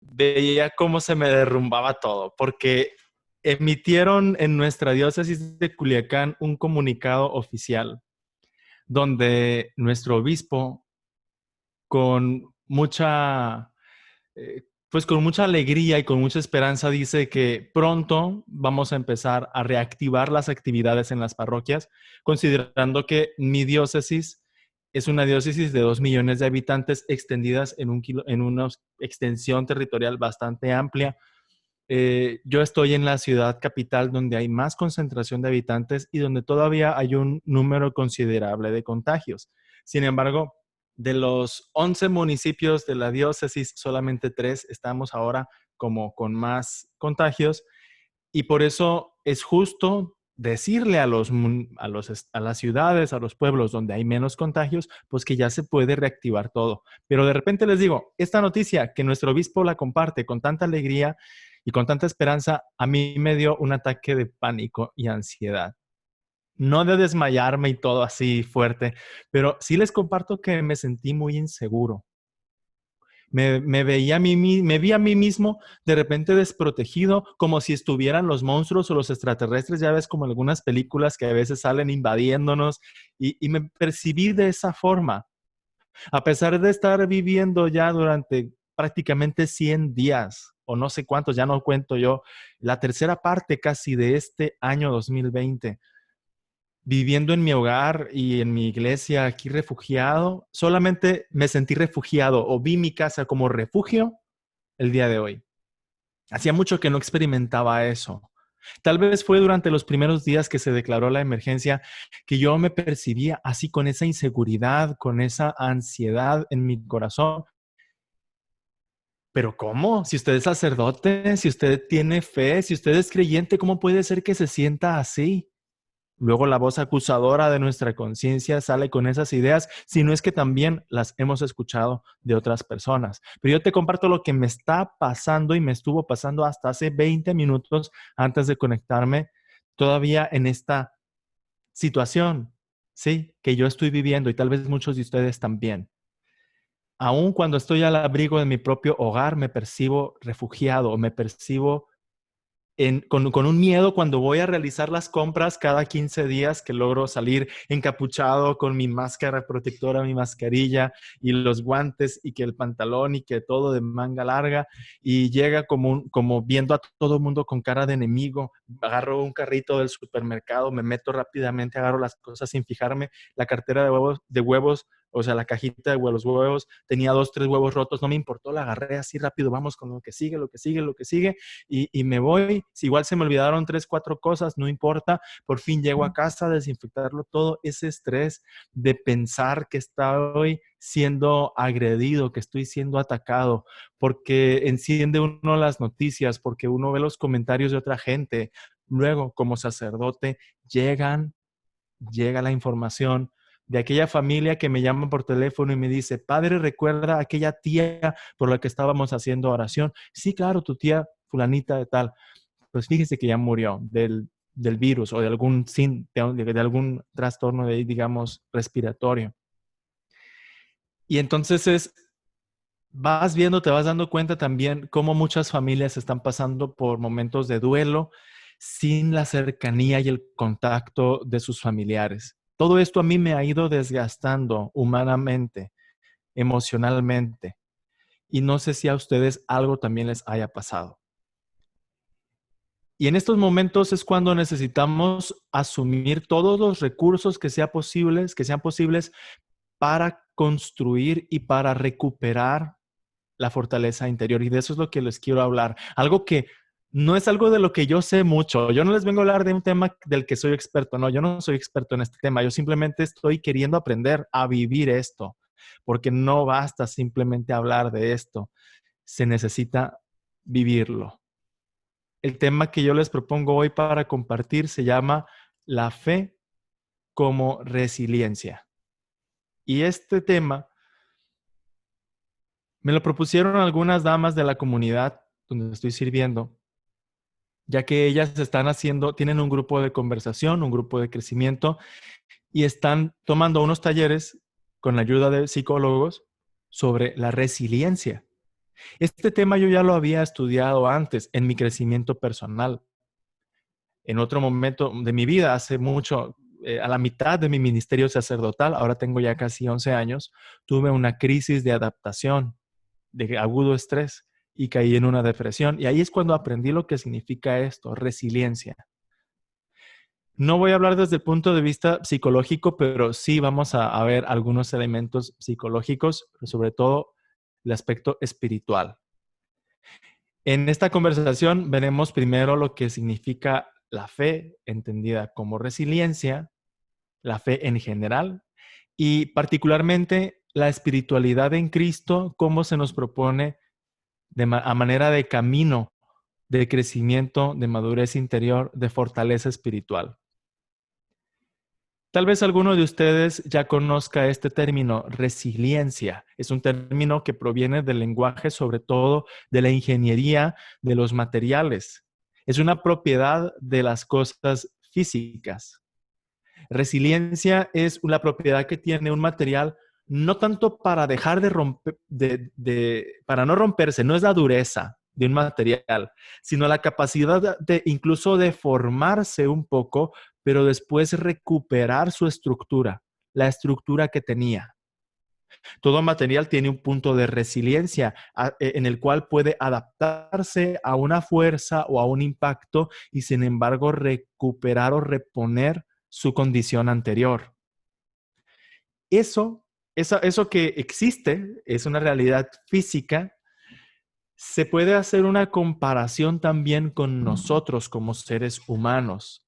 veía cómo se me derrumbaba todo, porque emitieron en nuestra diócesis de Culiacán un comunicado oficial donde nuestro obispo, con mucha, pues con mucha alegría y con mucha esperanza, dice que pronto vamos a empezar a reactivar las actividades en las parroquias, considerando que mi diócesis es una diócesis de 2 millones de habitantes extendidas en una extensión territorial bastante amplia. Yo estoy en la ciudad capital donde hay más concentración de habitantes y donde todavía hay un número considerable de contagios. Sin embargo, de los 11 municipios de la diócesis, solamente 3 estamos ahora como con más contagios y por eso es justo decirle a las ciudades, a los pueblos donde hay menos contagios, pues que ya se puede reactivar todo. Pero de repente les digo, esta noticia que nuestro obispo la comparte con tanta alegría y con tanta esperanza, a mí me dio un ataque de pánico y ansiedad. No de desmayarme y todo así fuerte, pero sí les comparto que me sentí muy inseguro. Me veía a mí, me vi a mí mismo de repente desprotegido, como si estuvieran los monstruos o los extraterrestres, ya ves como algunas películas que a veces salen invadiéndonos, y me percibí de esa forma, a pesar de estar viviendo ya durante prácticamente 100 días, o no sé cuántos, ya no cuento yo, la tercera parte casi de este año 2020 viviendo en mi hogar y en mi iglesia aquí refugiado, solamente me sentí refugiado o vi mi casa como refugio el día de hoy. Hacía mucho que no experimentaba eso. Tal vez fue durante los primeros días que se declaró la emergencia que yo me percibía así con esa inseguridad, con esa ansiedad en mi corazón. Pero ¿cómo? Si usted es sacerdote, si usted tiene fe, si usted es creyente, ¿cómo puede ser que se sienta así? Luego la voz acusadora de nuestra conciencia sale con esas ideas, si no es que también las hemos escuchado de otras personas. Pero yo te comparto lo que me está pasando y me estuvo pasando hasta hace 20 minutos antes de conectarme todavía en esta situación, ¿sí? Que yo estoy viviendo y tal vez muchos de ustedes también. Aún cuando estoy al abrigo de mi propio hogar, me percibo refugiado, me percibo con un miedo cuando voy a realizar las compras cada 15 días que logro salir encapuchado con mi máscara protectora, mi mascarilla y los guantes y que el pantalón y que todo de manga larga y llega como viendo a todo el mundo con cara de enemigo. Agarro un carrito del supermercado, me meto rápidamente, agarro las cosas sin fijarme, la cartera de huevos, o sea, la cajita de los huevos, tenía 2, 3 huevos rotos, no me importó, la agarré así rápido, vamos con lo que sigue, lo que sigue, lo que sigue y me voy. Si igual se me olvidaron 3, 4 cosas, no importa. Por fin llego a casa a desinfectarlo todo. Ese estrés de pensar que estoy siendo agredido, que estoy siendo atacado, porque enciende uno las noticias, porque uno ve los comentarios de otra gente. Luego, como sacerdote, llega la información de aquella familia que me llama por teléfono y me dice, padre, ¿recuerda a aquella tía por la que estábamos haciendo oración? Sí, claro, tu tía fulanita de tal. Pues fíjese que ya murió del virus o de de algún trastorno de, digamos, respiratorio. Y entonces vas viendo, te vas dando cuenta también cómo muchas familias están pasando por momentos de duelo sin la cercanía y el contacto de sus familiares. Todo esto a mí me ha ido desgastando humanamente, emocionalmente, y no sé si a ustedes algo también les haya pasado. Y en estos momentos es cuando necesitamos asumir todos los recursos que sean posibles para construir y para recuperar la fortaleza interior. Y de eso es lo que les quiero hablar. Algo que no es algo de lo que yo sé mucho. Yo no les vengo a hablar de un tema del que soy experto. No, yo no soy experto en este tema. Yo simplemente estoy queriendo aprender a vivir esto, porque no basta simplemente hablar de esto. Se necesita vivirlo. El tema que yo les propongo hoy para compartir se llama la fe como resiliencia. Y este tema me lo propusieron algunas damas de la comunidad donde estoy sirviendo, ya que ellas tienen un grupo de conversación, un grupo de crecimiento y están tomando unos talleres con la ayuda de psicólogos sobre la resiliencia. Este tema yo ya lo había estudiado antes en mi crecimiento personal. En otro momento de mi vida, hace mucho, a la mitad de mi ministerio sacerdotal, ahora tengo ya casi 11 años, tuve una crisis de adaptación, de agudo estrés, y caí en una depresión. Y ahí es cuando aprendí lo que significa esto, resiliencia. No voy a hablar desde el punto de vista psicológico, pero sí vamos a ver algunos elementos psicológicos, pero sobre todo el aspecto espiritual. En esta conversación veremos primero lo que significa la fe, entendida como resiliencia, la fe en general y particularmente la espiritualidad en Cristo, cómo se nos propone a manera de camino de crecimiento, de madurez interior, de fortaleza espiritual. Tal vez alguno de ustedes ya conozca este término, resiliencia. Es un término que proviene del lenguaje, sobre todo de la ingeniería de los materiales. Es una propiedad de las cosas físicas. Resiliencia es una propiedad que tiene un material no tanto para dejar de romper, para no romperse, no es la dureza de un material, sino la capacidad de incluso deformarse un poco, pero después recuperar su estructura, la estructura que tenía. Todo material tiene un punto de resiliencia en el cual puede adaptarse a una fuerza o a un impacto y sin embargo recuperar o reponer su condición anterior. Eso que existe es una realidad física. Se puede hacer una comparación también con nosotros como seres humanos.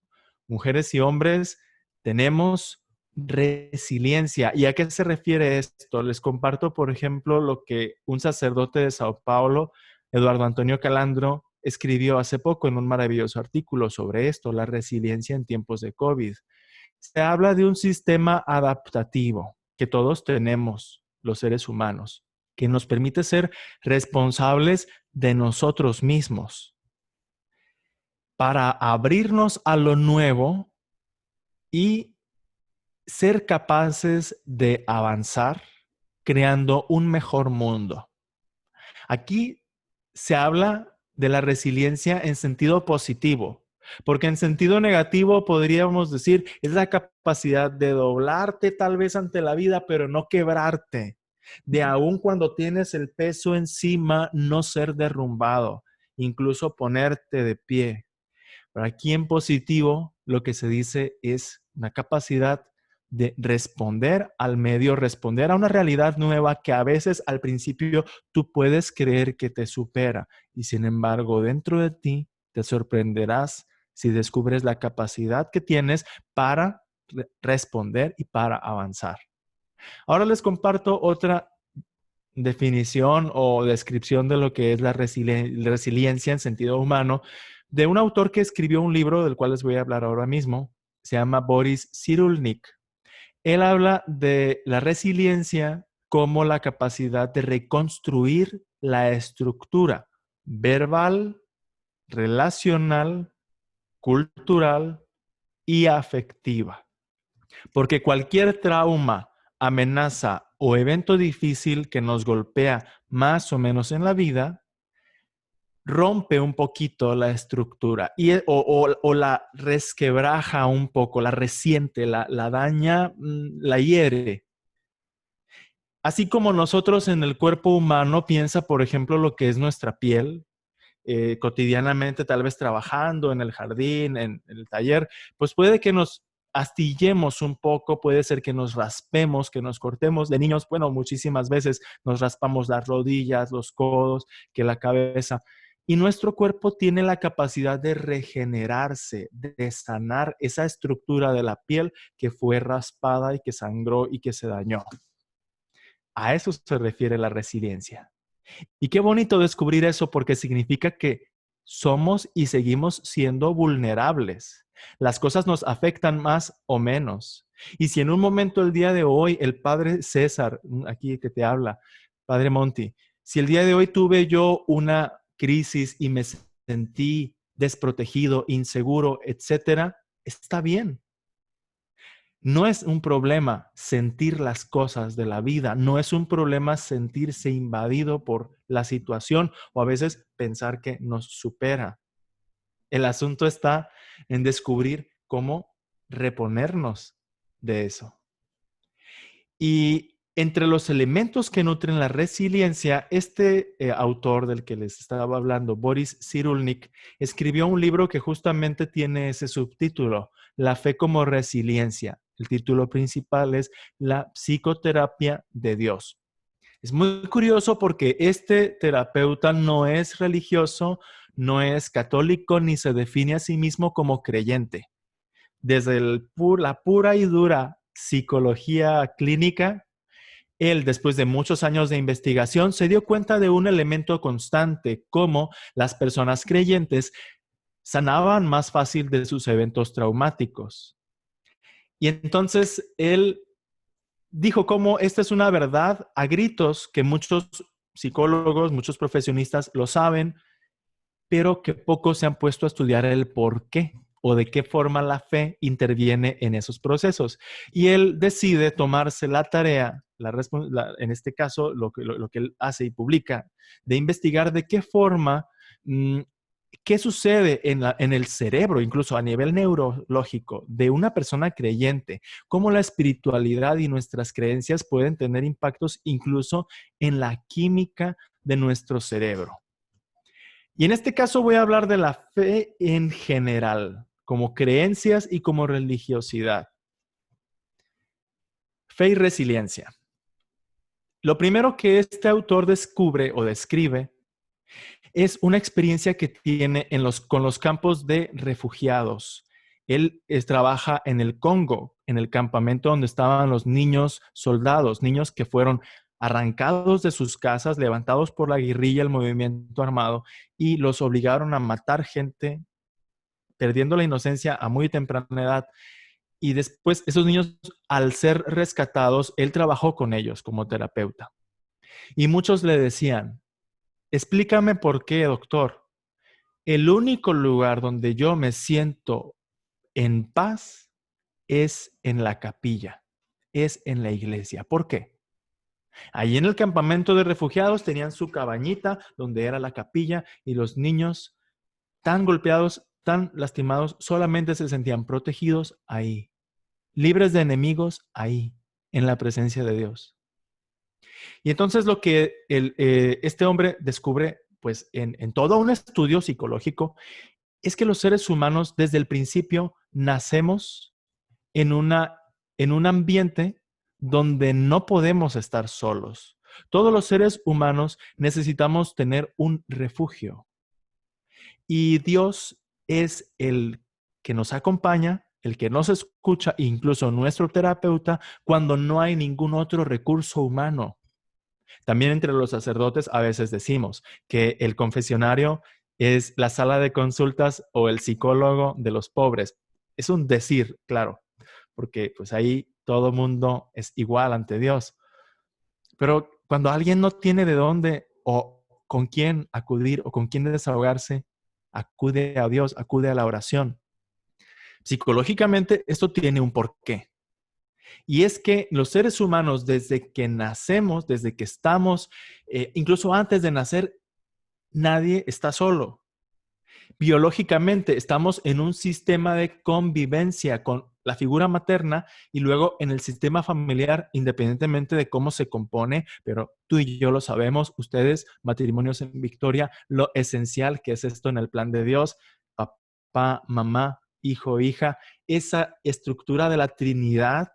Mujeres y hombres tenemos resiliencia. ¿Y a qué se refiere esto? Les comparto, por ejemplo, lo que un sacerdote de Sao Paulo, Eduardo Antonio Calandro, escribió hace poco en un maravilloso artículo sobre esto, la resiliencia en tiempos de COVID. Se habla de un sistema adaptativo que todos tenemos, los seres humanos, que nos permite ser responsables de nosotros mismos para abrirnos a lo nuevo y ser capaces de avanzar creando un mejor mundo. Aquí se habla de la resiliencia en sentido positivo, porque en sentido negativo podríamos decir es la capacidad de doblarte tal vez ante la vida, pero no quebrarte, de aún cuando tienes el peso encima, no ser derrumbado, incluso ponerte de pie. Pero aquí en positivo lo que se dice es una capacidad de responder al medio, responder a una realidad nueva que a veces al principio tú puedes creer que te supera y sin embargo dentro de ti te sorprenderás si descubres la capacidad que tienes para responder y para avanzar. Ahora les comparto otra definición o descripción de lo que es la resiliencia en sentido humano de un autor que escribió un libro del cual les voy a hablar ahora mismo. Se llama Boris Cyrulnik. Él habla de la resiliencia como la capacidad de reconstruir la estructura verbal, relacional, cultural y afectiva. Porque cualquier trauma, amenaza o evento difícil que nos golpea más o menos en la vida, rompe un poquito la estructura o la resquebraja un poco, la resiente, la daña, la hiere. Así como nosotros en el cuerpo humano piensa, por ejemplo, lo que es nuestra piel, cotidianamente, tal vez trabajando en el jardín, en el taller, pues puede que nos astillemos un poco, puede ser que nos raspemos, que nos cortemos. De niños, bueno, muchísimas veces nos raspamos las rodillas, los codos, que la cabeza. Y nuestro cuerpo tiene la capacidad de regenerarse, de sanar esa estructura de la piel que fue raspada y que sangró y que se dañó. A eso se refiere la resiliencia. Y qué bonito descubrir eso porque significa que somos y seguimos siendo vulnerables. Las cosas nos afectan más o menos. Y si en un momento el día de hoy el padre César, aquí que te habla, padre Monty, si el día de hoy tuve yo una crisis y me sentí desprotegido, inseguro, etcétera, está bien. No es un problema sentir las cosas de la vida, no es un problema sentirse invadido por la situación o a veces pensar que nos supera. El asunto está en descubrir cómo reponernos de eso. Y entre los elementos que nutren la resiliencia, este autor del que les estaba hablando, Boris Cyrulnik, escribió un libro que justamente tiene ese subtítulo, La fe como resiliencia. El título principal es La psicoterapia de Dios. Es muy curioso porque este terapeuta no es religioso, no es católico, ni se define a sí mismo como creyente. Desde la pura y dura psicología clínica, él, después de muchos años de investigación, se dio cuenta de un elemento constante, como las personas creyentes sanaban más fácil de sus eventos traumáticos. Y entonces él dijo cómo esta es una verdad a gritos que muchos psicólogos, muchos profesionistas lo saben, pero que pocos se han puesto a estudiar el por qué o de qué forma la fe interviene en esos procesos. Y él decide tomarse la tarea, en este caso lo que él hace y publica, de investigar de qué forma, qué sucede en el cerebro, incluso a nivel neurológico, de una persona creyente, cómo la espiritualidad y nuestras creencias pueden tener impactos incluso en la química de nuestro cerebro. Y en este caso voy a hablar de la fe en general, como creencias y como religiosidad. Fe y resiliencia. Lo primero que este autor descubre o describe es una experiencia que tiene con los campos de refugiados. Él trabaja en el Congo, en el campamento donde estaban los niños soldados, niños que fueron arrancados de sus casas, levantados por la guerrilla, el movimiento armado, y los obligaron a matar gente, perdiendo la inocencia a muy temprana edad. Y después, esos niños, al ser rescatados, él trabajó con ellos como terapeuta. Y muchos le decían, explícame por qué, doctor. El único lugar donde yo me siento en paz es en la capilla, es en la iglesia. ¿Por qué? Allí en el campamento de refugiados tenían su cabañita donde era la capilla y los niños tan golpeados, tan lastimados, solamente se sentían protegidos ahí, libres de enemigos ahí, en la presencia de Dios. Y entonces lo que este hombre descubre, pues en todo un estudio psicológico, es que los seres humanos desde el principio nacemos en en un ambiente donde no podemos estar solos. Todos los seres humanos necesitamos tener un refugio. Y Dios es el que nos acompaña, el que nos escucha, incluso nuestro terapeuta, cuando no hay ningún otro recurso humano. También entre los sacerdotes a veces decimos que el confesionario es la sala de consultas o el psicólogo de los pobres. Es un decir, claro, porque pues ahí todo mundo es igual ante Dios. Pero cuando alguien no tiene de dónde o con quién acudir o con quién desahogarse, acude a Dios, acude a la oración. Psicológicamente esto tiene un porqué. Y es que los seres humanos, desde que nacemos, desde que estamos, incluso antes de nacer, nadie está solo. Biológicamente estamos en un sistema de convivencia con la figura materna y luego en el sistema familiar, independientemente de cómo se compone, pero tú y yo lo sabemos, ustedes, matrimonios en Victoria, lo esencial que es esto en el plan de Dios, papá, mamá, hijo, hija, esa estructura de la Trinidad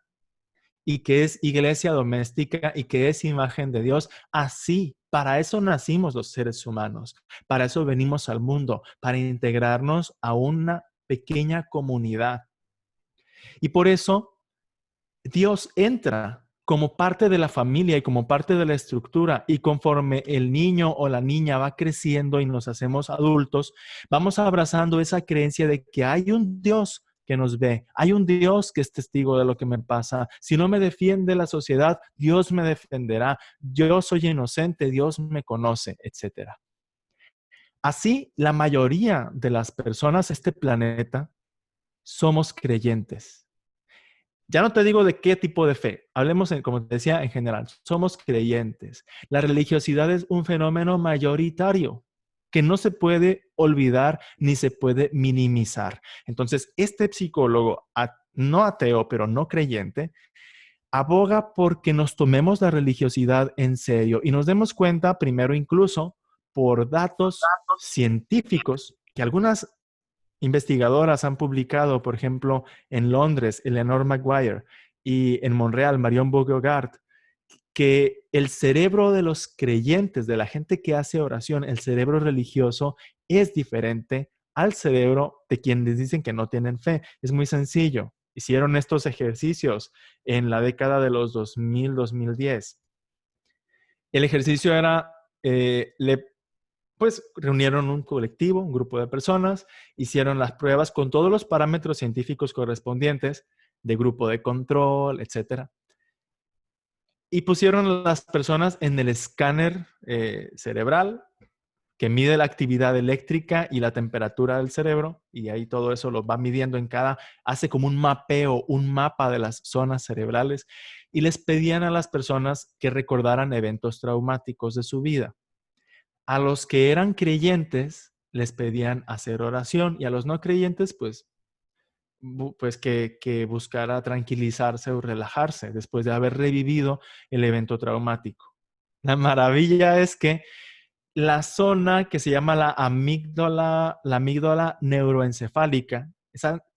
y que es iglesia doméstica y que es imagen de Dios. Así, para eso nacimos los seres humanos, para eso venimos al mundo, para integrarnos a una pequeña comunidad. Y por eso Dios entra como parte de la familia y como parte de la estructura. Y conforme el niño o la niña va creciendo y nos hacemos adultos, vamos abrazando esa creencia de que hay un Dios que nos ve, hay un Dios que es testigo de lo que me pasa. Si no me defiende la sociedad, Dios me defenderá. Yo soy inocente, Dios me conoce, etcétera. Así, la mayoría de las personas de este planeta somos creyentes. Ya no te digo de qué tipo de fe. Hablemos, como te decía, en general. Somos creyentes. La religiosidad es un fenómeno mayoritario que no se puede olvidar ni se puede minimizar. Entonces, este psicólogo, no ateo, pero no creyente, aboga porque nos tomemos la religiosidad en serio y nos demos cuenta, primero incluso, por datos científicos que algunas investigadoras han publicado, por ejemplo, en Londres, Eleanor Maguire, y en Montreal, Marion Beauregard, que el cerebro de los creyentes, de la gente que hace oración, el cerebro religioso, es diferente al cerebro de quienes dicen que no tienen fe. Es muy sencillo. Hicieron estos ejercicios en la década de los 2000, 2010. El ejercicio era, pues reunieron un colectivo, un grupo de personas, hicieron las pruebas con todos los parámetros científicos correspondientes de grupo de control, etcétera. Y pusieron las personas en el escáner cerebral que mide la actividad eléctrica y la temperatura del cerebro, y ahí todo eso lo va midiendo en cada, hace como un mapeo, un mapa de las zonas cerebrales, y les pedían a las personas que recordaran eventos traumáticos de su vida. A los que eran creyentes les pedían hacer oración y a los no creyentes, pues que buscara tranquilizarse o relajarse después de haber revivido el evento traumático. La maravilla es que la zona que se llama la amígdala neuroencefálica,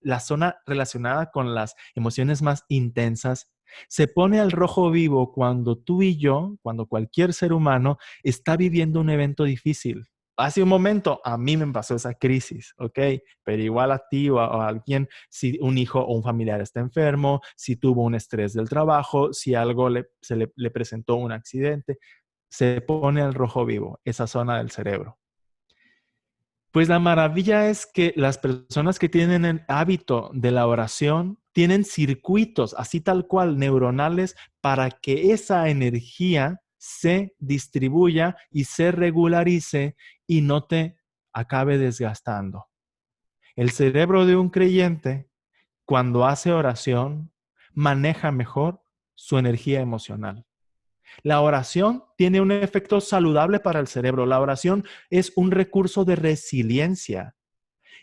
la zona relacionada con las emociones más intensas, se pone al rojo vivo cuando tú y yo, cuando cualquier ser humano está viviendo un evento difícil. Hace un momento a mí me pasó esa crisis, ¿ok? Pero igual a ti o a alguien, si un hijo o un familiar está enfermo, si tuvo un estrés del trabajo, si algo le presentó un accidente, se pone al rojo vivo, esa zona del cerebro. Pues la maravilla es que las personas que tienen el hábito de la oración tienen circuitos, así tal cual, neuronales, para que esa energía se distribuya y se regularice y no te acabe desgastando. El cerebro de un creyente, cuando hace oración, maneja mejor su energía emocional. La oración tiene un efecto saludable para el cerebro. La oración es un recurso de resiliencia.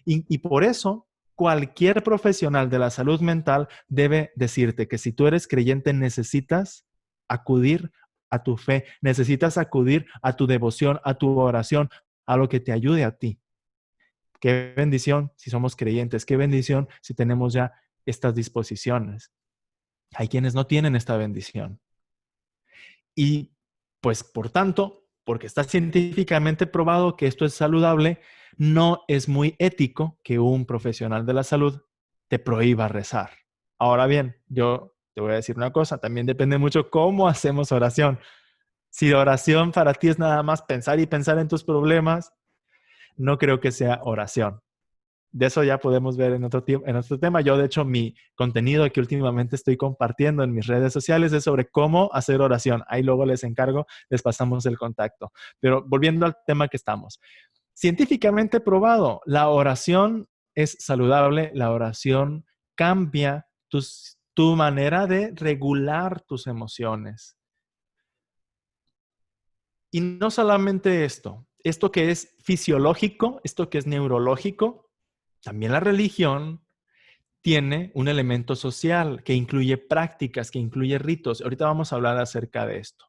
Y por eso, cualquier profesional de la salud mental debe decirte que si tú eres creyente, necesitas acudir a tu fe, necesitas acudir a tu devoción, a tu oración, a lo que te ayude a ti. Qué bendición si somos creyentes, qué bendición si tenemos ya estas disposiciones. Hay quienes no tienen esta bendición. Y pues por tanto, porque está científicamente probado que esto es saludable, no es muy ético que un profesional de la salud te prohíba rezar. Ahora bien, yo te voy a decir una cosa, también depende mucho cómo hacemos oración. Si la oración para ti es nada más pensar y pensar en tus problemas, no creo que sea oración. De eso ya podemos ver en otro tema. Yo, de hecho, mi contenido que últimamente estoy compartiendo en mis redes sociales es sobre cómo hacer oración. Ahí luego les encargo, les pasamos el contacto. Pero volviendo al tema que estamos. Científicamente probado, la oración es saludable, la oración cambia tu manera de regular tus emociones. Y no solamente esto que es fisiológico, esto que es neurológico, también la religión tiene un elemento social que incluye prácticas, que incluye ritos. Ahorita vamos a hablar acerca de esto.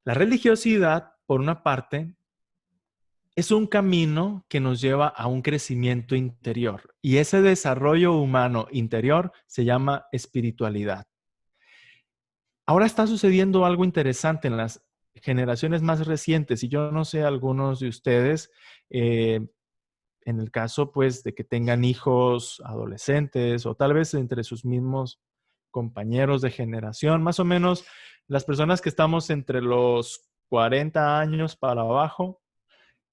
La religiosidad, por una parte, es un camino que nos lleva a un crecimiento interior y ese desarrollo humano interior se llama espiritualidad. Ahora está sucediendo algo interesante en las generaciones más recientes y yo no sé algunos de ustedes, en el caso pues de que tengan hijos adolescentes o tal vez entre sus mismos compañeros de generación, más o menos las personas que estamos entre los 40 años para abajo,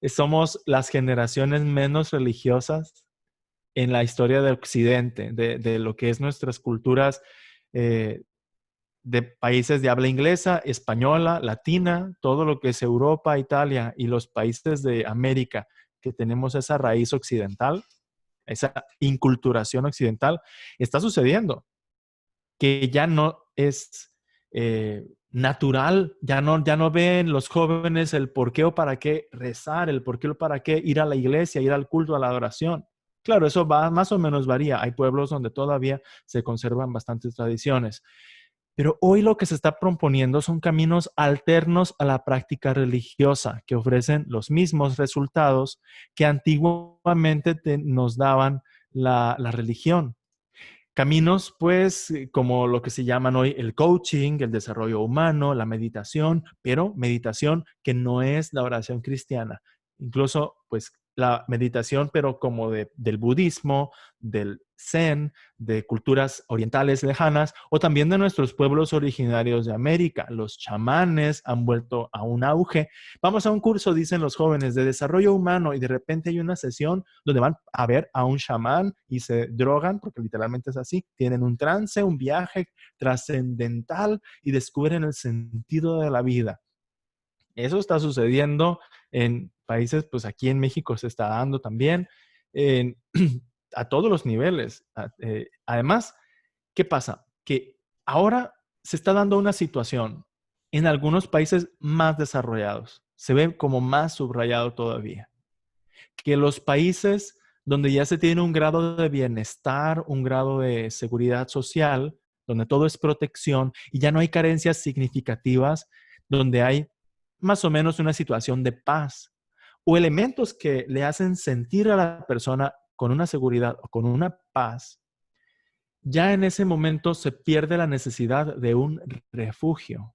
somos las generaciones menos religiosas en la historia de Occidente, de lo que es nuestras culturas eh, de países de habla inglesa, española, latina, todo lo que es Europa, Italia y los países de América, que tenemos esa raíz occidental, esa inculturación occidental, está sucediendo. que ya no es natural, ya no ven los jóvenes el por qué o para qué rezar, el por qué o para qué ir a la iglesia, ir al culto, a la adoración. Claro, eso va, más o menos varía. Hay pueblos donde todavía se conservan bastantes tradiciones. Pero hoy lo que se está proponiendo son caminos alternos a la práctica religiosa que ofrecen los mismos resultados que antiguamente nos daban la religión. Caminos, pues, como lo que se llaman hoy el coaching, el desarrollo humano, la meditación, pero meditación que no es la oración cristiana. Incluso, pues, la meditación, pero como del budismo, del zen, de culturas orientales lejanas, o también de nuestros pueblos originarios de América. Los chamanes han vuelto a un auge. Vamos a un curso, dicen los jóvenes, de desarrollo humano y de repente hay una sesión donde van a ver a un chamán y se drogan, porque literalmente es así, tienen un trance, un viaje trascendental y descubren el sentido de la vida. Eso está sucediendo en países, pues aquí en México se está dando también en, a todos los niveles. Además, ¿qué pasa? Que ahora se está dando una situación en algunos países más desarrollados. Se ve como más subrayado todavía. Que los países donde ya se tiene un grado de bienestar, un grado de seguridad social, donde todo es protección y ya no hay carencias significativas, donde hay más o menos una situación de paz o elementos que le hacen sentir a la persona con una seguridad o con una paz, ya en ese momento se pierde la necesidad de un refugio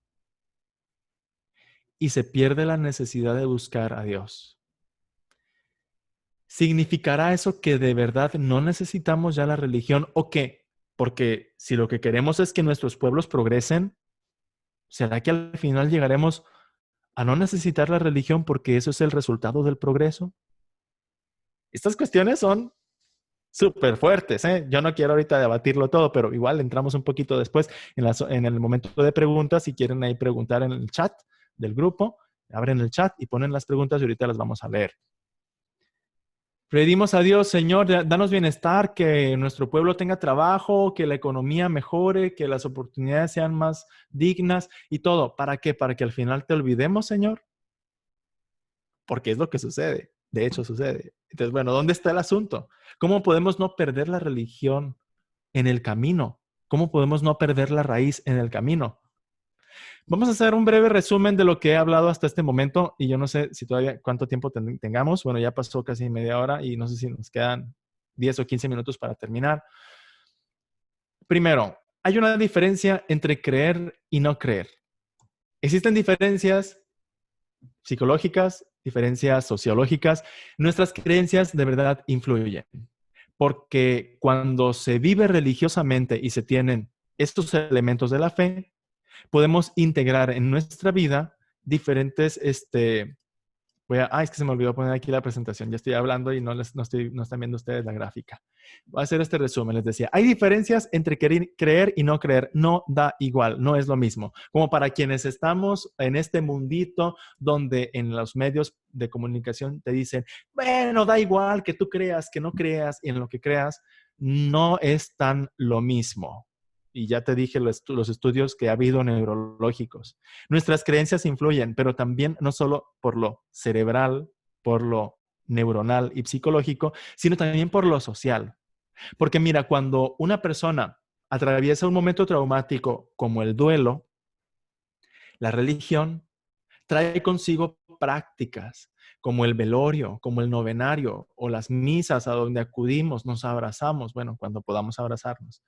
y se pierde la necesidad de buscar a Dios. ¿Significará eso que de verdad no necesitamos ya la religión o qué? Porque si lo que queremos es que nuestros pueblos progresen, ¿será que al final llegaremos a no necesitar la religión porque eso es el resultado del progreso? Estas cuestiones son súper fuertes, ¿eh? Yo no quiero ahorita debatirlo todo, pero igual entramos un poquito después en el momento de preguntas. Si quieren ahí preguntar en el chat del grupo, abren el chat y ponen las preguntas y ahorita las vamos a leer. Pedimos a Dios, Señor, danos bienestar, que nuestro pueblo tenga trabajo, que la economía mejore, que las oportunidades sean más dignas y todo. ¿Para qué? Para que al final te olvidemos, Señor. Porque es lo que sucede. De hecho, sucede. Entonces, bueno, ¿dónde está el asunto? ¿Cómo podemos no perder la religión en el camino? ¿Cómo podemos no perder la raíz en el camino? Vamos a hacer un breve resumen de lo que he hablado hasta este momento y yo no sé si todavía cuánto tiempo tengamos. Bueno, ya pasó casi media hora y no sé si nos quedan 10 o 15 minutos para terminar. Primero, hay una diferencia entre creer y no creer. Existen diferencias psicológicas, diferencias sociológicas. Nuestras creencias de verdad influyen, porque cuando se vive religiosamente y se tienen estos elementos de la fe, podemos integrar en nuestra vida diferentes, es que se me olvidó poner aquí la presentación, ya estoy hablando y no están viendo ustedes la gráfica. Voy a hacer este resumen, les decía, hay diferencias entre creer y no creer, no da igual, no es lo mismo. Como para quienes estamos en este mundito donde en los medios de comunicación te dicen, bueno, da igual que tú creas, que no creas, y en lo que creas, no es tan lo mismo. Y ya te dije los estudios que ha habido neurológicos. Nuestras creencias influyen, pero también no solo por lo cerebral, por lo neuronal y psicológico, sino también por lo social. Porque mira, cuando una persona atraviesa un momento traumático como el duelo, la religión trae consigo prácticas como el velorio, como el novenario o las misas a donde acudimos, nos abrazamos, bueno, cuando podamos abrazarnos.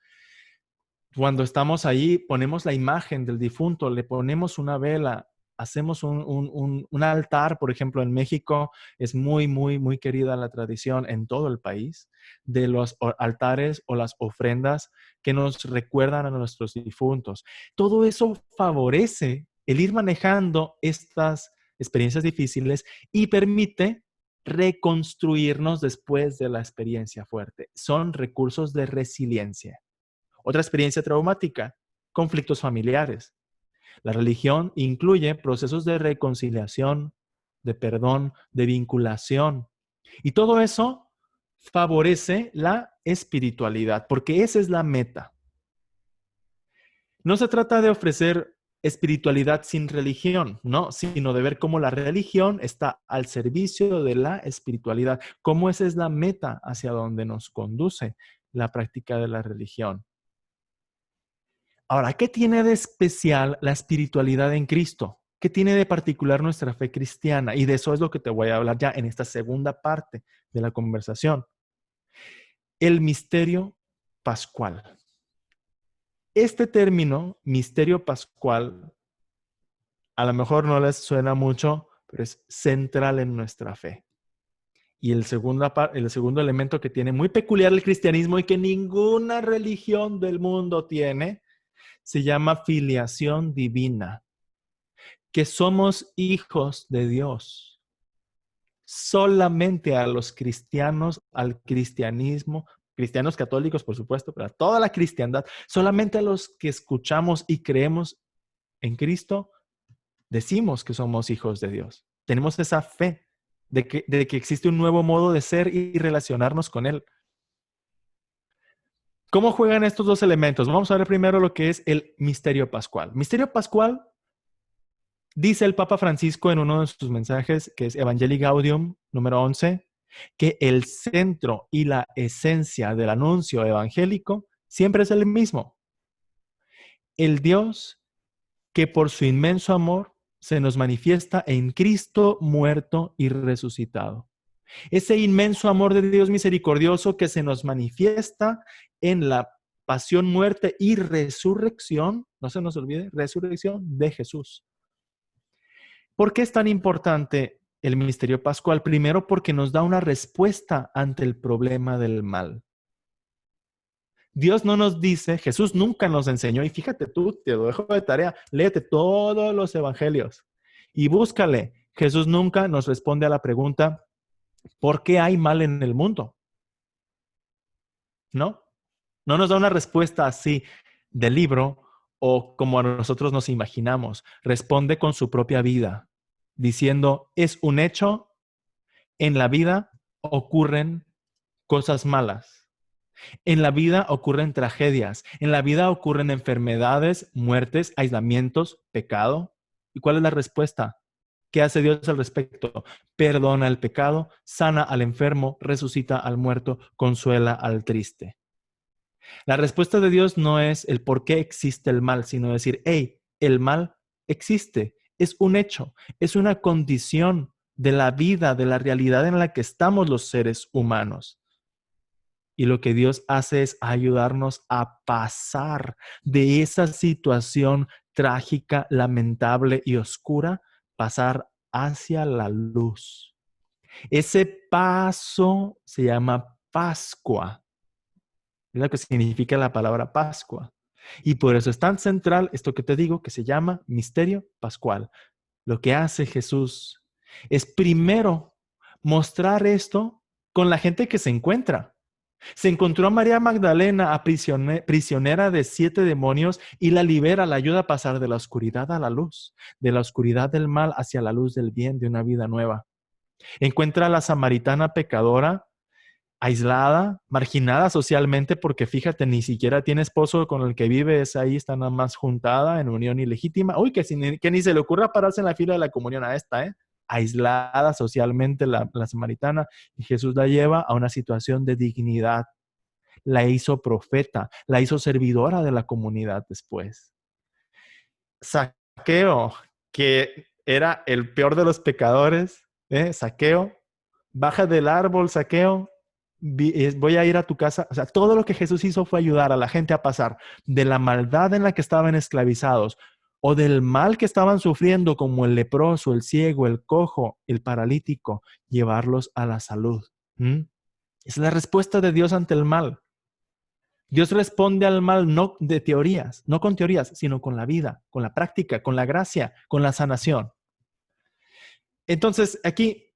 Cuando estamos ahí, ponemos la imagen del difunto, le ponemos una vela, hacemos un altar. Por ejemplo, en México es muy, muy, muy querida la tradición en todo el país de los altares o las ofrendas que nos recuerdan a nuestros difuntos. Todo eso favorece el ir manejando estas experiencias difíciles y permite reconstruirnos después de la experiencia fuerte. Son recursos de resiliencia. Otra experiencia traumática, conflictos familiares. La religión incluye procesos de reconciliación, de perdón, de vinculación. Y todo eso favorece la espiritualidad, porque esa es la meta. No se trata de ofrecer espiritualidad sin religión, ¿no? Sino de ver cómo la religión está al servicio de la espiritualidad, cómo esa es la meta hacia donde nos conduce la práctica de la religión. Ahora, ¿qué tiene de especial la espiritualidad en Cristo? ¿Qué tiene de particular nuestra fe cristiana? Y de eso es lo que te voy a hablar ya en esta segunda parte de la conversación. El misterio pascual. Este término, misterio pascual, a lo mejor no les suena mucho, pero es central en nuestra fe. Y el segundo elemento que tiene muy peculiar el cristianismo y que ninguna religión del mundo tiene, se llama filiación divina, que somos hijos de Dios. Solamente a los cristianos, al cristianismo, cristianos católicos, por supuesto, pero a toda la cristiandad, solamente a los que escuchamos y creemos en Cristo, decimos que somos hijos de Dios. Tenemos esa fe de que existe un nuevo modo de ser y relacionarnos con Él. ¿Cómo juegan estos dos elementos? Vamos a ver primero lo que es el misterio pascual. Misterio pascual, dice el Papa Francisco en uno de sus mensajes, que es Evangelii Gaudium, número 11, que el centro y la esencia del anuncio evangélico siempre es el mismo. El Dios que por su inmenso amor se nos manifiesta en Cristo muerto y resucitado. Ese inmenso amor de Dios misericordioso que se nos manifiesta en la pasión, muerte y resurrección, no se nos olvide, resurrección de Jesús. ¿Por qué es tan importante el misterio pascual? Primero, porque nos da una respuesta ante el problema del mal. Dios no nos dice, Jesús nunca nos enseñó, y fíjate tú, te lo dejo de tarea, léete todos los evangelios y búscale. Jesús nunca nos responde a la pregunta, ¿por qué hay mal en el mundo? ¿No? No nos da una respuesta así del libro o como a nosotros nos imaginamos. Responde con su propia vida, diciendo, es un hecho, en la vida ocurren cosas malas. En la vida ocurren tragedias. En la vida ocurren enfermedades, muertes, aislamientos, pecado. ¿Y cuál es la respuesta? ¿Qué hace Dios al respecto? Perdona el pecado, sana al enfermo, resucita al muerto, consuela al triste. La respuesta de Dios no es el por qué existe el mal, sino decir, hey, el mal existe, es un hecho, es una condición de la vida, de la realidad en la que estamos los seres humanos. Y lo que Dios hace es ayudarnos a pasar de esa situación trágica, lamentable y oscura, pasar hacia la luz. Ese paso se llama Pascua. Es lo que significa la palabra Pascua. Y por eso es tan central esto que te digo, que se llama misterio pascual. Lo que hace Jesús es primero mostrar esto con la gente que se encuentra. Se encontró a María Magdalena, prisionera de 7 demonios, y la libera, la ayuda a pasar de la oscuridad a la luz, de la oscuridad del mal hacia la luz del bien, de una vida nueva. Encuentra a la samaritana pecadora, aislada, marginada socialmente, porque fíjate, ni siquiera tiene esposo con el que vive, es ahí, está nada más juntada en unión ilegítima. Uy, que ni se le ocurra pararse en la fila de la comunión a esta, ¿eh? Aislada socialmente la samaritana, y Jesús la lleva a una situación de dignidad. La hizo profeta, la hizo servidora de la comunidad después. Zaqueo, que era el peor de los pecadores, Zaqueo, baja del árbol, Zaqueo, voy a ir a tu casa. O sea, todo lo que Jesús hizo fue ayudar a la gente a pasar de la maldad en la que estaban esclavizados o del mal que estaban sufriendo, como el leproso, el ciego, el cojo, el paralítico, llevarlos a la salud. Es la respuesta de Dios ante el mal. Dios responde al mal no de teorías, no con teorías, sino con la vida, con la práctica, con la gracia, con la sanación. Entonces, aquí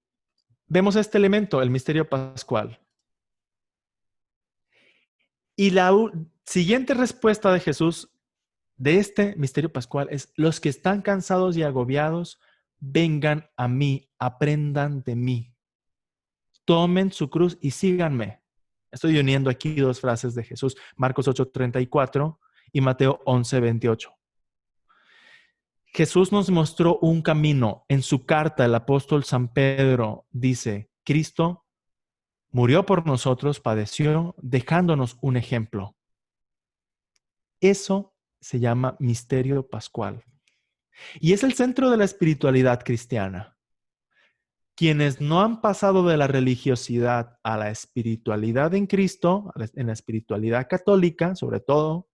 vemos este elemento, el misterio pascual. Y la siguiente respuesta de Jesús de este misterio pascual es: los que están cansados y agobiados, vengan a mí, aprendan de mí. Tomen su cruz y síganme. Estoy uniendo aquí dos frases de Jesús, Marcos 8:34 y Mateo 11:28. Jesús nos mostró un camino. En su carta, el apóstol San Pedro dice, Cristo murió por nosotros, padeció, dejándonos un ejemplo. Eso se llama misterio pascual. Y es el centro de la espiritualidad cristiana. Quienes no han pasado de la religiosidad a la espiritualidad en Cristo, en la espiritualidad católica, sobre todo,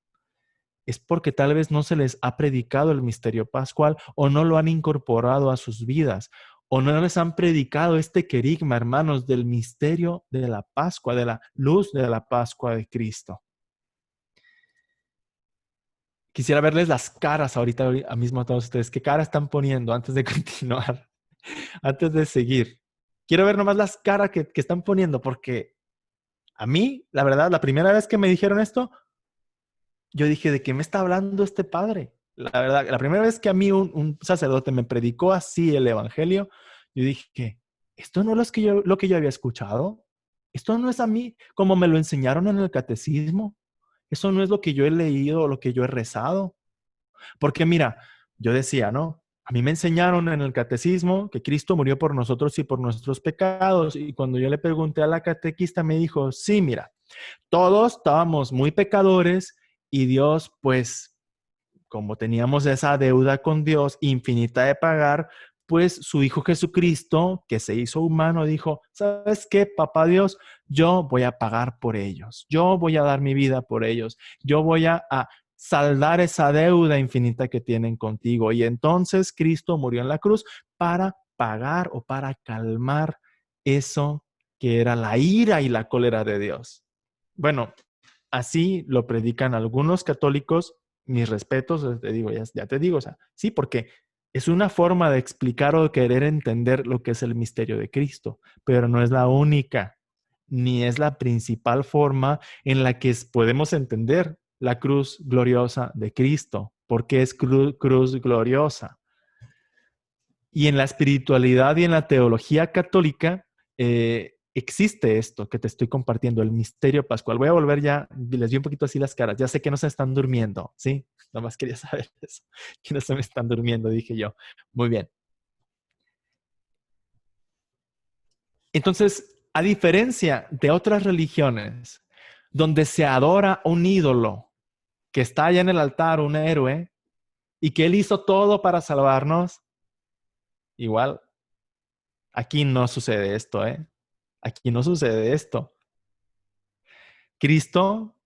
es porque tal vez no se les ha predicado el misterio pascual o no lo han incorporado a sus vidas o no les han predicado este querigma, hermanos, del misterio de la Pascua, de la luz de la Pascua de Cristo. Quisiera verles las caras ahorita mismo a todos ustedes. ¿Qué cara están poniendo antes de continuar? Antes de seguir. Quiero ver nomás las caras que están poniendo porque a mí, la verdad, la primera vez que me dijeron esto, yo dije, ¿de qué me está hablando este padre? La verdad, la primera vez que a mí un sacerdote me predicó así el evangelio, yo dije, ¿esto no es lo que yo había escuchado? ¿Esto no es a mí como me lo enseñaron en el catecismo? ¿Eso no es lo que yo he leído o lo que yo he rezado? Porque mira, yo decía, ¿no? A mí me enseñaron en el catecismo que Cristo murió por nosotros y por nuestros pecados. Y cuando yo le pregunté a la catequista, me dijo, sí, mira, todos estábamos muy pecadores y Dios, pues, como teníamos esa deuda con Dios infinita de pagar, pues su Hijo Jesucristo, que se hizo humano, dijo, ¿sabes qué, Papá Dios? Yo voy a pagar por ellos. Yo voy a dar mi vida por ellos. Yo voy a saldar esa deuda infinita que tienen contigo. Y entonces Cristo murió en la cruz para pagar o para calmar eso que era la ira y la cólera de Dios. Bueno, así lo predican algunos católicos. Mis respetos, te digo, ya te digo, o sea, sí, porque es una forma de explicar o de querer entender lo que es el misterio de Cristo, pero no es la única, ni es la principal forma en la que podemos entender la cruz gloriosa de Cristo, porque es cruz gloriosa. Y en la espiritualidad y en la teología católica existe esto que te estoy compartiendo, el misterio pascual. Voy a volver ya, les di un poquito así las caras. Ya sé que no se están durmiendo, ¿sí? Nomás quería saber eso, que no se me están durmiendo, dije yo. Muy bien. Entonces, a diferencia de otras religiones, donde se adora un ídolo que está allá en el altar, un héroe, y que él hizo todo para salvarnos, igual, aquí no sucede esto, ¿eh? Aquí no sucede esto. Cristo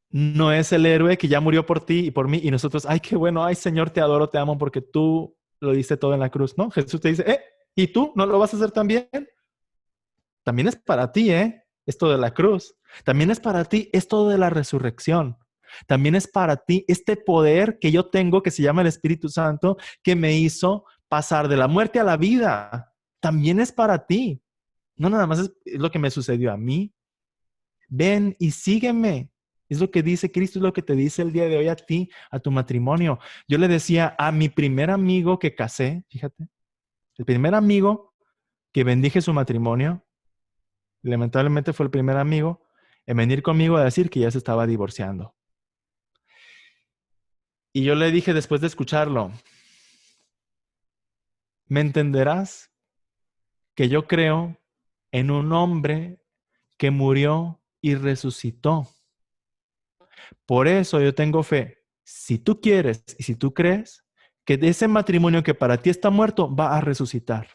no es el héroe que ya murió por ti y por mí y nosotros, ay, qué bueno, ay, Señor, te adoro, te amo porque tú lo diste todo en la cruz. No, Jesús te dice, ¿y tú no lo vas a hacer también? También es para ti, esto de la cruz. También es para ti esto de la resurrección. También es para ti este poder que yo tengo que se llama el Espíritu Santo que me hizo pasar de la muerte a la vida. También es para ti. No nada más es lo que me sucedió a mí. Ven y sígueme. Es lo que dice Cristo, es lo que te dice el día de hoy a ti, a tu matrimonio. Yo le decía a mi primer amigo que casé, fíjate, el primer amigo que bendije su matrimonio, lamentablemente fue el primer amigo en venir conmigo a decir que ya se estaba divorciando. Y yo le dije después de escucharlo, ¿me entenderás que yo creo en un hombre que murió y resucitó? Por eso yo tengo fe. Si tú quieres y si tú crees que de ese matrimonio que para ti está muerto va a resucitar.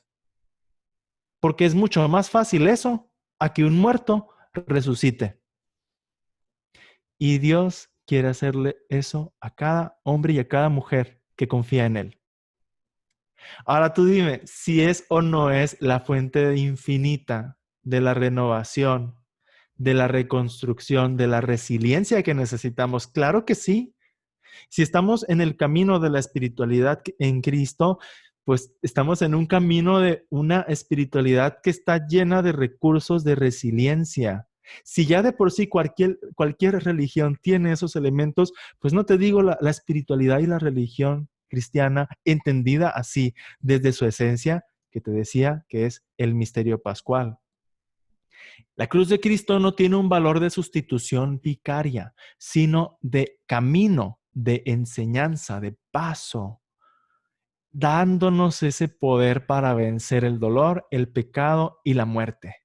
Porque es mucho más fácil eso a que un muerto resucite. Y Dios quiere hacerle eso a cada hombre y a cada mujer que confía en Él. Ahora tú dime si es o no es la fuente infinita de la renovación, de la reconstrucción, de la resiliencia que necesitamos. Claro que sí. Si estamos en el camino de la espiritualidad en Cristo, pues estamos en un camino de una espiritualidad que está llena de recursos de resiliencia. Si ya de por sí cualquier religión tiene esos elementos, pues no te digo la espiritualidad y la religión cristiana entendida así, desde su esencia, que te decía que es el misterio pascual. La cruz de Cristo no tiene un valor de sustitución vicaria, sino de camino, de enseñanza, de paso, dándonos ese poder para vencer el dolor, el pecado y la muerte.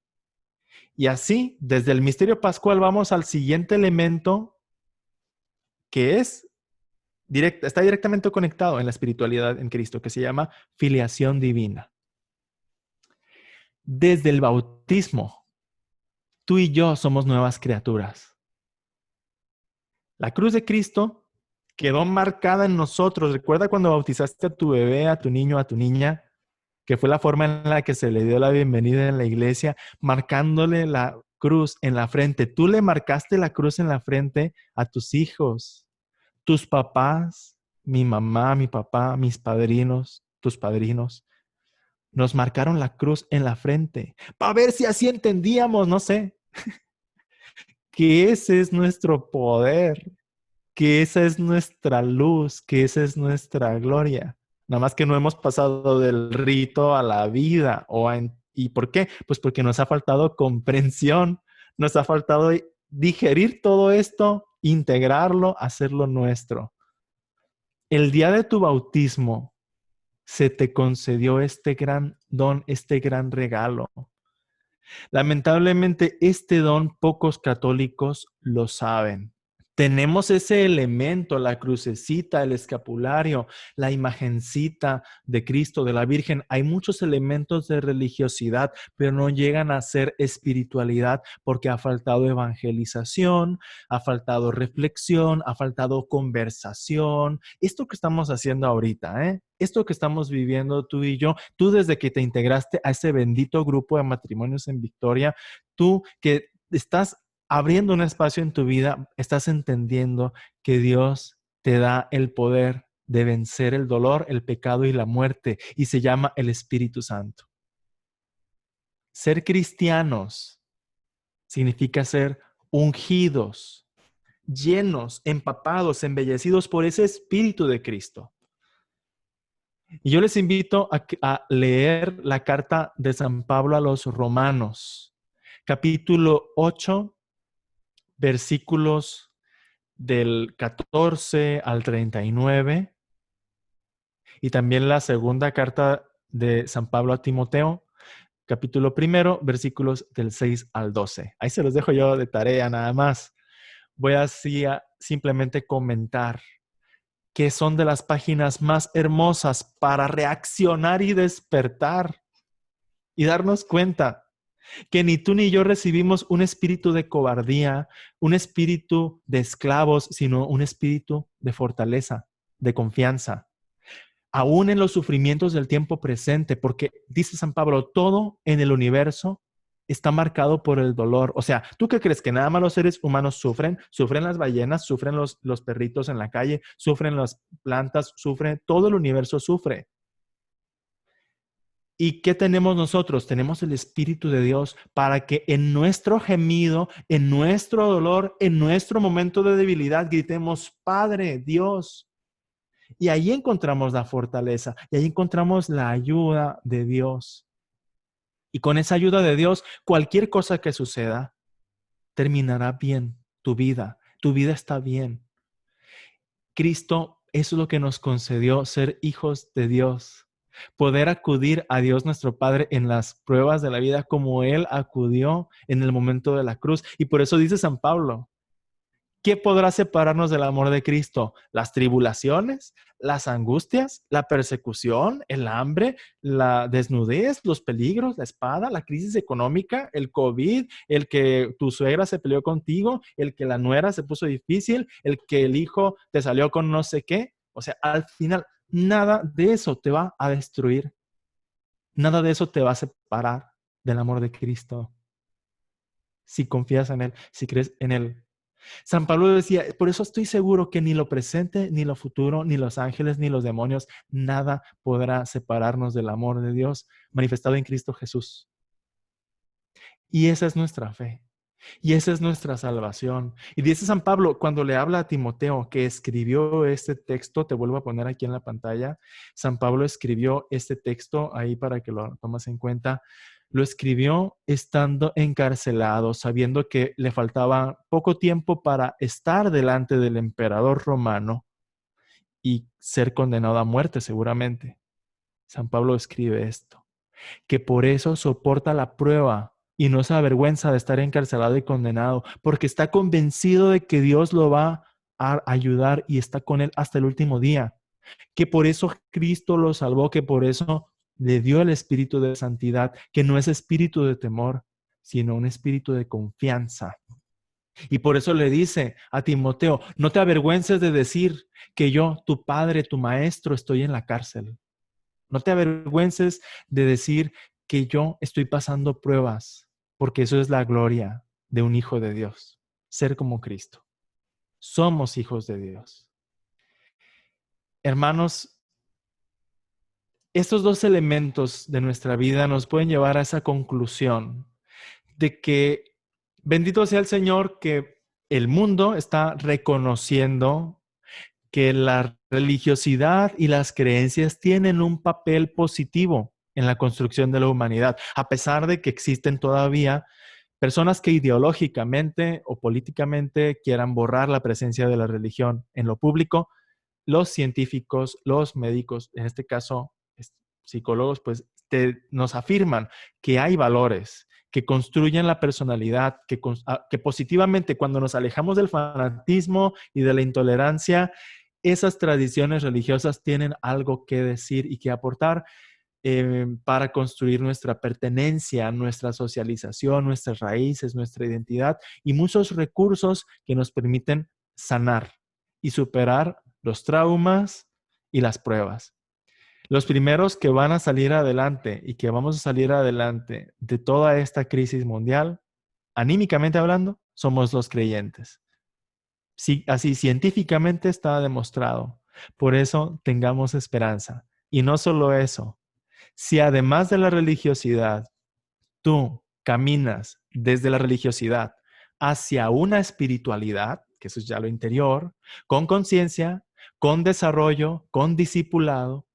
Y así, desde el misterio pascual vamos al siguiente elemento que está directamente conectado en la espiritualidad en Cristo, que se llama filiación divina. Desde el bautismo, tú y yo somos nuevas criaturas. La cruz de Cristo quedó marcada en nosotros. Recuerda cuando bautizaste a tu bebé, a tu niño, a tu niña, que fue la forma en la que se le dio la bienvenida en la iglesia, marcándole la cruz en la frente. Tú le marcaste la cruz en la frente a tus hijos, tus papás, mi mamá, mi papá, mis padrinos, tus padrinos. Nos marcaron la cruz en la frente para ver si así entendíamos, no sé, que ese es nuestro poder, que esa es nuestra luz, que esa es nuestra gloria. Nada más que no hemos pasado del rito a la vida. ¿Y por qué? Pues porque nos ha faltado comprensión, nos ha faltado digerir todo esto, integrarlo, hacerlo nuestro. El día de tu bautismo se te concedió este gran don, este gran regalo. Lamentablemente, este don pocos católicos lo saben. Tenemos ese elemento, la crucecita, el escapulario, la imagencita de Cristo, de la Virgen. Hay muchos elementos de religiosidad, pero no llegan a ser espiritualidad porque ha faltado evangelización, ha faltado reflexión, ha faltado conversación. Esto que estamos haciendo ahorita, esto que estamos viviendo tú y yo, tú desde que te integraste a ese bendito grupo de matrimonios en Victoria, tú que estás abriendo un espacio en tu vida, estás entendiendo que Dios te da el poder de vencer el dolor, el pecado y la muerte, y se llama el Espíritu Santo. Ser cristianos significa ser ungidos, llenos, empapados, embellecidos por ese Espíritu de Cristo. Y yo les invito a leer la carta de San Pablo a los Romanos, capítulo 8, versículos del 14 al 39, y también la segunda carta de San Pablo a Timoteo, capítulo 1, versículos del 6 al 12. Ahí se los dejo yo de tarea nada más. Voy así a simplemente comentar que son de las páginas más hermosas para reaccionar y despertar y darnos cuenta que ni tú ni yo recibimos un espíritu de cobardía, un espíritu de esclavos, sino un espíritu de fortaleza, de confianza. Aún en los sufrimientos del tiempo presente, porque dice San Pablo, todo en el universo está marcado por el dolor. O sea, ¿tú qué crees? ¿Que nada más los seres humanos sufren? Sufren las ballenas, sufren los perritos en la calle, sufren las plantas, todo el universo sufre. ¿Y qué tenemos nosotros? Tenemos el Espíritu de Dios para que en nuestro gemido, en nuestro dolor, en nuestro momento de debilidad, gritemos, Padre, Dios. Y ahí encontramos la fortaleza, y ahí encontramos la ayuda de Dios. Y con esa ayuda de Dios, cualquier cosa que suceda, terminará bien tu vida. Tu vida está bien. Cristo es lo que nos concedió ser hijos de Dios. Poder acudir a Dios nuestro Padre en las pruebas de la vida como Él acudió en el momento de la cruz. Y por eso dice San Pablo, ¿qué podrá separarnos del amor de Cristo? ¿Las tribulaciones, las angustias, la persecución, el hambre, la desnudez, los peligros, la espada, la crisis económica, el COVID, el que tu suegra se peleó contigo, el que la nuera se puso difícil, el que el hijo te salió con no sé qué? O sea, al final, nada de eso te va a destruir. Nada de eso te va a separar del amor de Cristo. Si confías en Él, si crees en Él. San Pablo decía, por eso estoy seguro que ni lo presente, ni lo futuro, ni los ángeles, ni los demonios, nada podrá separarnos del amor de Dios manifestado en Cristo Jesús. Y esa es nuestra fe. Y esa es nuestra salvación. Y dice San Pablo, cuando le habla a Timoteo, que escribió este texto, te vuelvo a poner aquí en la pantalla, San Pablo escribió este texto ahí para que lo tomes en cuenta. Lo escribió estando encarcelado, sabiendo que le faltaba poco tiempo para estar delante del emperador romano y ser condenado a muerte seguramente. San Pablo escribe esto, que por eso soporta la prueba y no se avergüenza de estar encarcelado y condenado, porque está convencido de que Dios lo va a ayudar y está con él hasta el último día, que por eso Cristo lo salvó, que por eso le dio el espíritu de santidad, que no es espíritu de temor, sino un espíritu de confianza. Y por eso le dice a Timoteo, no te avergüences de decir que yo, tu padre, tu maestro, estoy en la cárcel. No te avergüences de decir que yo estoy pasando pruebas, porque eso es la gloria de un hijo de Dios, ser como Cristo. Somos hijos de Dios. Hermanos, estos dos elementos de nuestra vida nos pueden llevar a esa conclusión de que bendito sea el Señor, que el mundo está reconociendo que la religiosidad y las creencias tienen un papel positivo en la construcción de la humanidad, a pesar de que existen todavía personas que ideológicamente o políticamente quieran borrar la presencia de la religión en lo público. Los científicos, los médicos, en este caso psicólogos, pues nos afirman que hay valores que construyen la personalidad, que positivamente cuando nos alejamos del fanatismo y de la intolerancia, esas tradiciones religiosas tienen algo que decir y que aportar para construir nuestra pertenencia, nuestra socialización, nuestras raíces, nuestra identidad y muchos recursos que nos permiten sanar y superar los traumas y las pruebas. Los primeros que van a salir adelante y que vamos a salir adelante de toda esta crisis mundial, anímicamente hablando, somos los creyentes. Sí, así científicamente está demostrado. Por eso tengamos esperanza. Y no solo eso, si además de la religiosidad, tú caminas desde la religiosidad hacia una espiritualidad, que eso es ya lo interior, con conciencia, con desarrollo, con discipulado,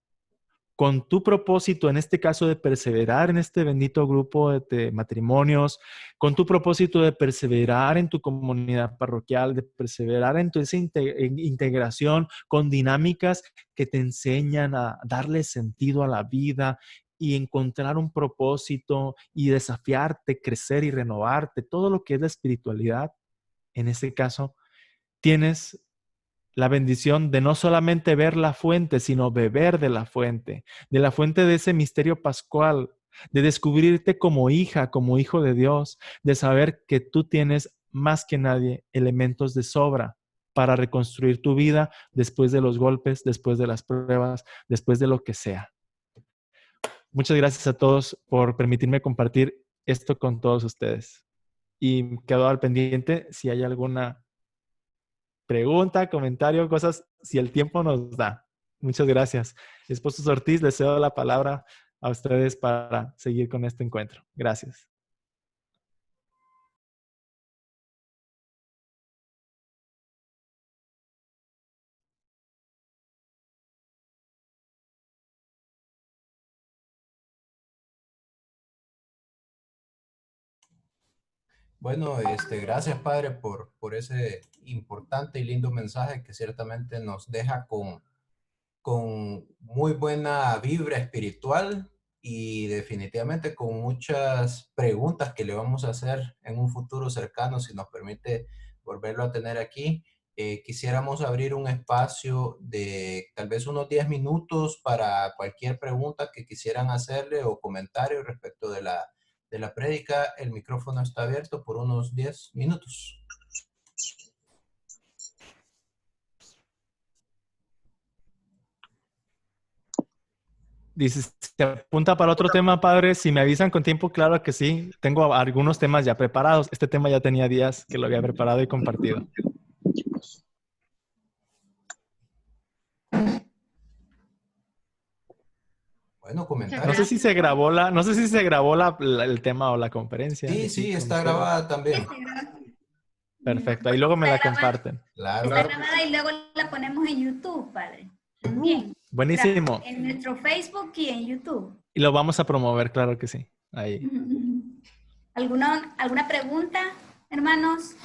con tu propósito, en este caso de perseverar en este bendito grupo de matrimonios, con tu propósito de perseverar en tu comunidad parroquial, de perseverar en tu esa integración con dinámicas que te enseñan a darle sentido a la vida y encontrar un propósito y desafiarte, crecer y renovarte, todo lo que es la espiritualidad, en este caso, tienes la bendición de no solamente ver la fuente, sino beber de la fuente de ese misterio pascual, de descubrirte como hija, como hijo de Dios, de saber que tú tienes más que nadie elementos de sobra para reconstruir tu vida después de los golpes, después de las pruebas, después de lo que sea. Muchas gracias a todos por permitirme compartir esto con todos ustedes. Y quedo al pendiente si hay alguna pregunta, comentario, cosas, si el tiempo nos da. Muchas gracias. Esposo Ortiz, les cedo la palabra a ustedes para seguir con este encuentro. Gracias. Bueno, gracias Padre por ese importante y lindo mensaje que ciertamente nos deja con muy buena vibra espiritual y definitivamente con muchas preguntas que le vamos a hacer en un futuro cercano, si nos permite volverlo a tener aquí. Quisiéramos abrir un espacio de tal vez unos 10 minutos para cualquier pregunta que quisieran hacerle o comentario respecto de la prédica. El micrófono está abierto por unos 10 minutos. Dice, ¿se apunta para otro tema, padre? Si me avisan con tiempo, claro que sí. Tengo algunos temas ya preparados. Este tema ya tenía días que lo había preparado y compartido. Bueno, No comentarios. sé si se grabó no sé si se grabó el tema o la conferencia. Sí, aquí sí, con está ustedes. grabada Sí, también. está grabada. Perfecto. Ahí luego me Está la grabada, comparten. Claro. está grabada y luego la ponemos en YouTube, padre. También. Buenísimo. En nuestro Facebook y en YouTube. Y lo vamos a promover, claro que sí. Ahí. ¿Alguna pregunta, hermanos?